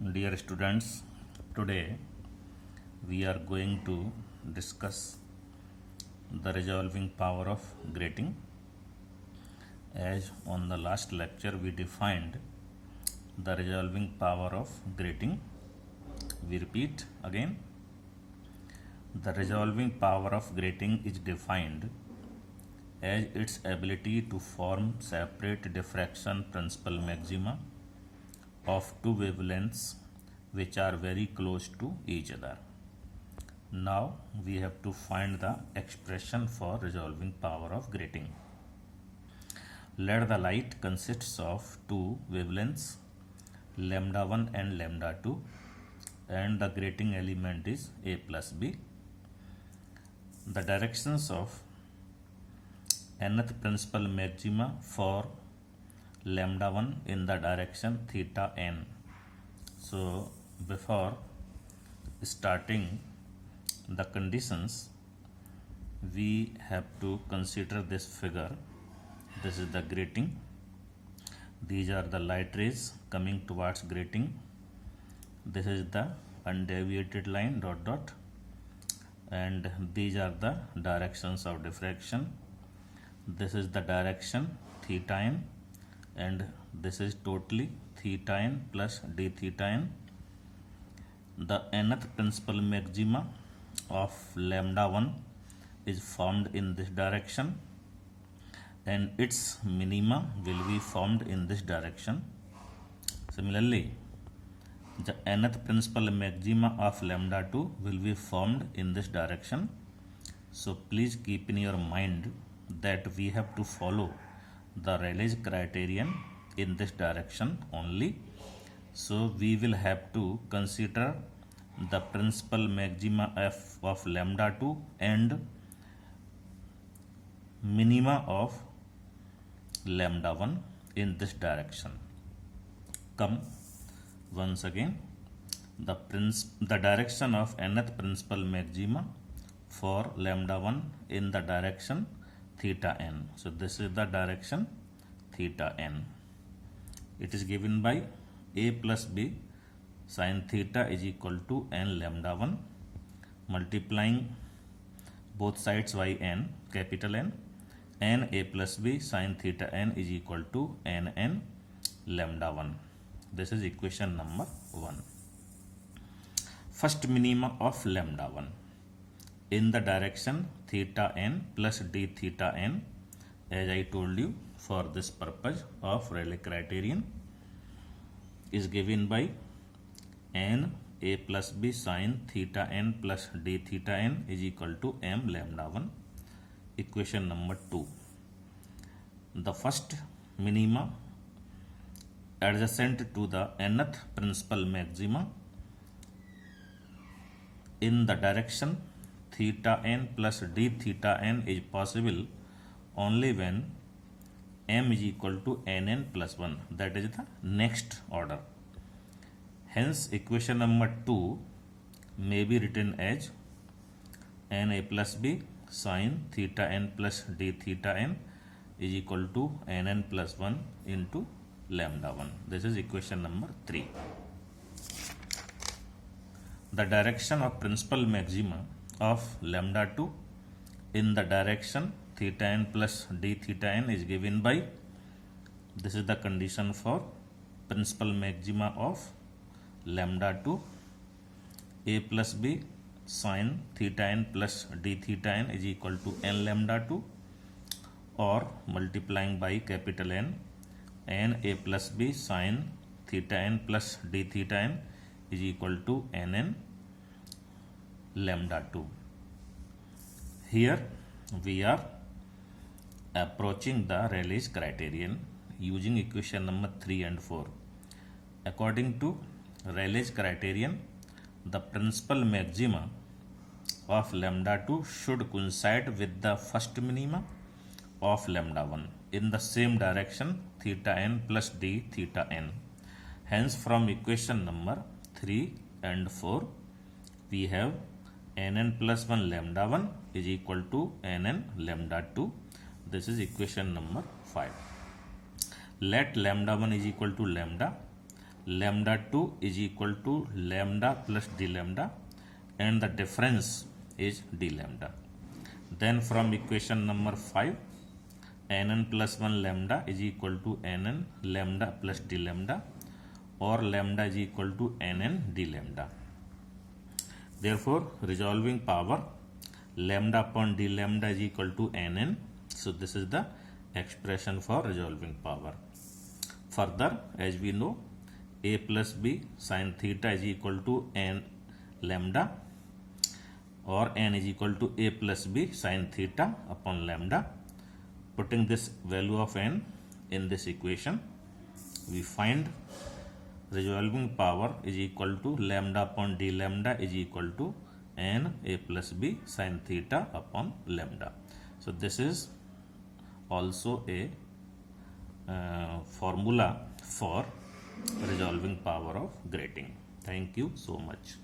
Dear students, today we are going to discuss the resolving power of grating. As on the last lecture we defined the resolving power of grating. We repeat again. The resolving power of grating is defined as its ability to form separate diffraction principal maxima of two wavelengths which are very close to each other. Now we have to find the expression for resolving power of grating. Let the light consists of two wavelengths lambda 1 and lambda 2 and the grating element is A plus B. The directions of nth principal maxima for lambda 1 in the direction theta n. So before starting the conditions we have to consider this figure. This is the grating. These are the light rays coming towards grating. This is the undeviated line dot dot, and these are the directions of diffraction. This is the direction theta n, and this is totally theta n plus d theta n. The nth principal maxima of lambda 1 is formed in this direction and its minima will be formed in this direction. Similarly, the nth principal maxima of lambda 2 will be formed in this direction. So please keep in your mind that we have to follow the Rayleigh's criterion in this direction only. So we will have to consider the principal maxima of lambda 2 and minima of lambda 1 in this direction. Come once again, the direction of nth principal maxima for lambda 1 in the direction theta n. So this is the direction theta n. It is given by A plus B sin theta is equal to n lambda 1 multiplying both sides by n, capital N, n A plus B sin theta n is equal to n lambda 1. This is equation number 1. First minima of lambda 1 in the direction theta n plus d theta n, as I told you, for this purpose of Rayleigh criterion, is given by n A plus B sin theta n plus d theta n is equal to m lambda 1. Equation number 2. The first minima adjacent to the nth principal maxima in the direction theta n plus d theta n is possible only when m is equal to nn plus 1, that is the next order. Hence equation number 2 may be written as n A plus B sin theta n plus d theta n is equal to nn plus 1 into lambda 1. This is equation number 3. The direction of principal maxima of lambda 2 in the direction theta n plus d theta n is given by, this is the condition for principal maxima of lambda 2, A plus B sin theta n plus d theta n is equal to n lambda 2, or multiplying by capital N, n A plus B sin theta n plus d theta n is equal to nn lambda 2. Here we are approaching the Rayleigh's criterion using equation number 3 and 4. According to Rayleigh's criterion, the principal maxima of lambda 2 should coincide with the first minima of lambda 1 in the same direction theta n plus d theta n. Hence from equation number 3 and 4 we have nn plus 1 lambda 1 is equal to nn lambda 2. This is equation number 5. Let lambda 1 is equal to lambda lambda 2 is equal to lambda plus d lambda, and the difference is d lambda. Then from equation number 5, nn plus 1 lambda is equal to nn lambda plus d lambda, or lambda is equal to nn d lambda. Therefore, resolving power lambda upon d lambda is equal to nn. So this is the expression for resolving power. Further, as we know, a plus b sin theta is equal to n lambda, or n is equal to a plus b sin theta upon lambda. Putting this value of n in this equation, we find resolving power is equal to lambda upon d lambda is equal to n a plus b sin theta upon lambda. So this is also a formula for resolving power of grating. Thank you so much.